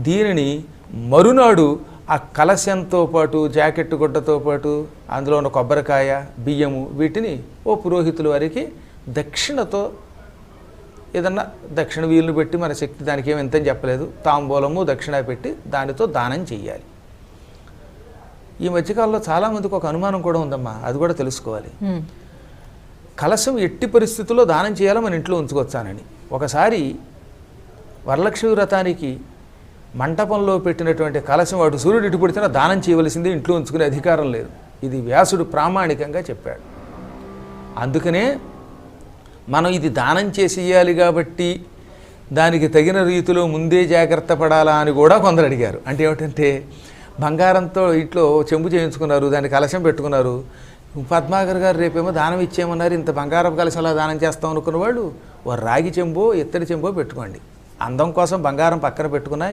దీనిని మరునాడు ఆ కలశంతో పాటు జాకెట్ గుడ్డతో పాటు అందులో ఉన్న కొబ్బరికాయ బియ్యము వీటిని ఓ పురోహితుల వారికి దక్షిణతో ఏదన్నా దక్షిణ వీలును పెట్టి మన శక్తి దానికి ఏమి ఎంతని చెప్పలేదు, తాంబూలము దక్షిణ పెట్టి దానితో దానం చెయ్యాలి. ఈ మధ్యకాలంలో చాలామందికి ఒక అనుమానం కూడా ఉందమ్మా, అది కూడా తెలుసుకోవాలి. కలశం ఎట్టి పరిస్థితుల్లో దానం చేయాలో మన ఇంట్లో ఉంచుకొచ్చానని. ఒకసారి వరలక్ష్మి వ్రతానికి మంటపంలో పెట్టినటువంటి కలశం వాడు సూర్యుడు ఇటు పుడితేనే దానం చేయవలసింది, ఇంట్లో ఉంచుకునే అధికారం లేదు. ఇది వ్యాసుడు ప్రామాణికంగా చెప్పాడు. అందుకనే మనం ఇది దానం చేసేయాలి కాబట్టి దానికి తగిన రీతిలో ముందే జాగ్రత్త పడాలా అని కూడా కొందరు అడిగారు. అంటే ఏమిటంటే బంగారంతో ఇంట్లో చెంబు చేయించుకున్నారు, దానికి కలశం పెట్టుకున్నారు. పద్మాకర్ గారు రేపేమో దానం ఇచ్చేయమన్నారు, ఇంత బంగారపు కలశంలా దానం చేస్తాం అనుకున్న వాళ్ళు ఓ రాగి చెంబో ఇత్తడి చెంబో పెట్టుకోండి. అందం కోసం బంగారం పక్కన పెట్టుకున్నా